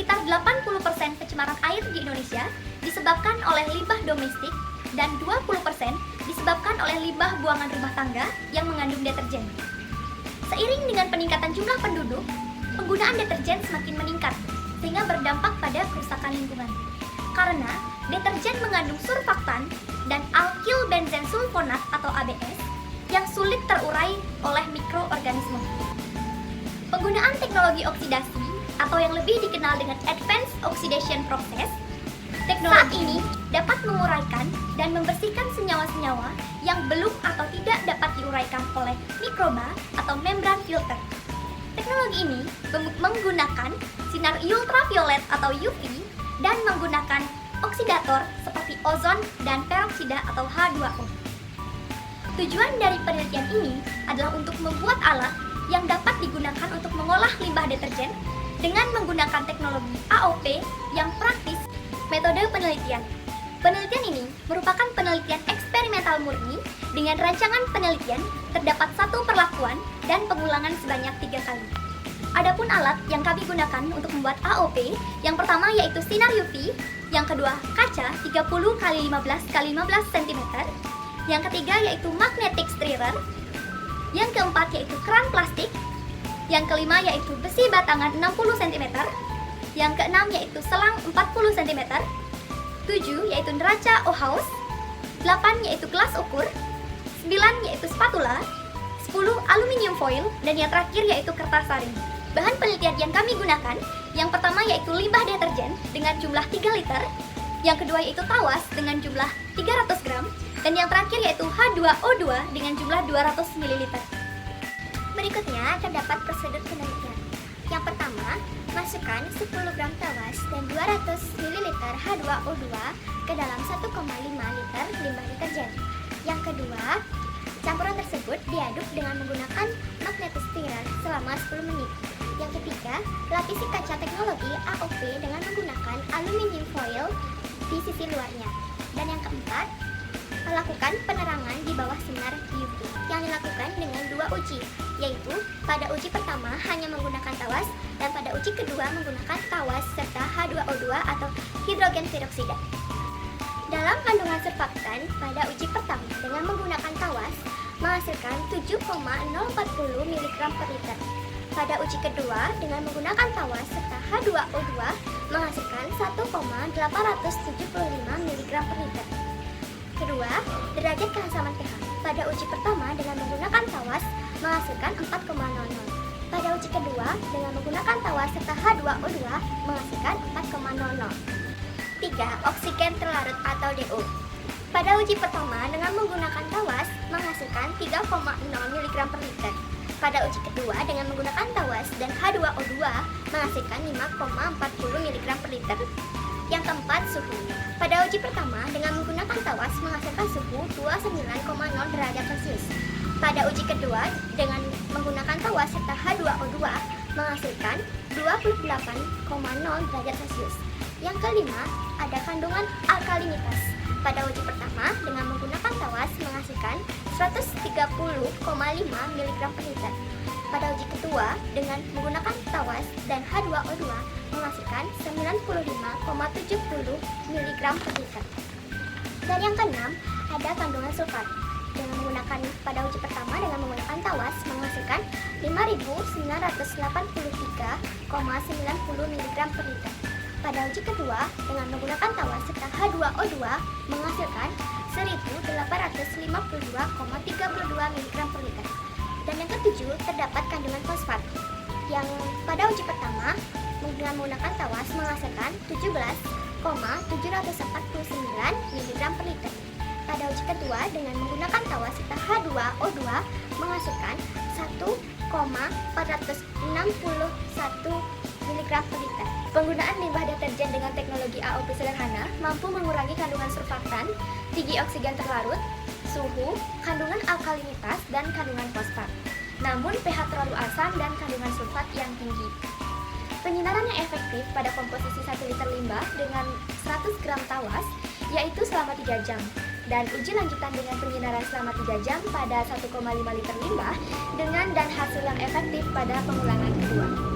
sekitar 80% pencemaran air di Indonesia disebabkan oleh limbah domestik dan 20% disebabkan oleh limbah buangan rumah tangga yang mengandung deterjen. Seiring dengan peningkatan jumlah penduduk, penggunaan deterjen semakin meningkat sehingga berdampak pada kerusakan lingkungan. Karena deterjen mengandung surfaktan dan alkyl benzen sulfonat atau ABS yang sulit terurai oleh mikroorganisme. Penggunaan teknologi oksidasi atau yang lebih dikenal dengan advanced oxidation process, teknologi saat ini dapat menguraikan dan membersihkan senyawa-senyawa yang belum atau tidak dapat diuraikan oleh mikroba atau membran filter. Teknologi ini menggunakan sinar ultraviolet atau UV dan menggunakan oksidator seperti ozon dan peroksida atau H2O. Tujuan dari penelitian ini adalah untuk membuat alat yang dapat digunakan untuk mengolah limbah deterjen dengan menggunakan teknologi AOP yang praktis. Metode penelitian. Penelitian ini merupakan penelitian eksperimental murni dengan rancangan penelitian terdapat satu perlakuan dan pengulangan sebanyak 3 kali. Adapun alat yang kami gunakan untuk membuat AOP, yang pertama yaitu sinar UV, yang kedua kaca 30 x 15 x 15 cm, yang ketiga yaitu magnetic stirrer, yang keempat yaitu keran plastik, yang kelima yaitu besi batangan 60 cm, yang keenam yaitu selang 40 cm, 7 yaitu neraca Ohaus, 8 yaitu gelas ukur, 9 yaitu spatula, 10 aluminium foil, dan yang terakhir yaitu kertas saring. Bahan penelitian yang kami gunakan, yang pertama yaitu limbah deterjen dengan jumlah 3 liter, yang kedua yaitu tawas dengan jumlah 300 gram, dan yang terakhir yaitu H2O2 dengan jumlah 200 ml. Berikutnya terdapat prosedur penelitian. Yang pertama, masukkan 10 gram tawas dan 200 ml H2O2 ke dalam 1,5 liter limbah deterjen. Yang kedua, campuran tersebut diaduk dengan menggunakan magnetic stirrer selama 10 menit. Yang ketiga, lapisi kaca teknologi AOP dengan menggunakan aluminium foil di sisi luarnya. Dan yang keempat, lakukan penerangan di bawah sinar UV yang dilakukan dengan 2 uji, yaitu pada uji pertama hanya menggunakan tawas dan pada uji kedua menggunakan tawas serta H2O2 atau hidrogen peroksida. Dalam kandungan surfaktan pada uji pertama dengan menggunakan tawas menghasilkan 7,040 mg per liter. Pada uji kedua dengan menggunakan tawas serta H2O2 menghasilkan 1,875 mg per liter. Kedua, derajat keasaman pH. Pada uji pertama dengan menggunakan tawas menghasilkan 4,00. Pada uji kedua dengan menggunakan tawas serta H2O2 menghasilkan 4,00. 3. Oksigen terlarut atau DO. Pada uji pertama dengan menggunakan tawas menghasilkan 3,0 mg per liter. Pada uji kedua dengan menggunakan tawas dan H2O2 menghasilkan 5,40 mg per liter. Yang keempat, suhu. Pada uji pertama dengan menggunakan tawas menghasilkan suhu 29,0 derajat Celcius. Pada uji kedua dengan menggunakan tawas serta H2O2 menghasilkan 28,0 derajat Celcius. Yang kelima, ada kandungan alkalinitas. Pada uji pertama dengan menggunakan tawas menghasilkan 130,5 mg per liter. Pada uji kedua dengan menggunakan tawas dan H2O2 menghasilkan 95,70 mg per liter. Dan yang keenam, ada kandungan sulfat. Dengan menggunakan pada uji pertama dengan menggunakan tawas menghasilkan 5.983,90 mg per liter. Pada uji kedua dengan menggunakan tawas serta H2O2 menghasilkan 1.852,32 mg per liter. Dan yang ketujuh, terdapat kandungan fosfat yang pada uji pertama dengan menggunakan tawas menghasilkan 17,749 mg per liter. Pada uji kedua dengan menggunakan tawas serta H2O2 menghasilkan 1,461 mg per liter. Penggunaan limbah deterjen dengan teknologi AOP sederhana mampu mengurangi kandungan surfaktan, tinggi oksigen terlarut, suhu, kandungan alkalinitas, dan kandungan fosfat. Namun pH terlalu asam dan kandungan sulfat yang tinggi. Penyinaran yang efektif pada komposisi 1 liter limbah dengan 100 gram tawas yaitu selama 3 jam. Dan uji lanjutan dengan penyinaran selama 3 jam pada 1,5 liter limbah dengan dan hasil yang efektif pada pengulangan kedua.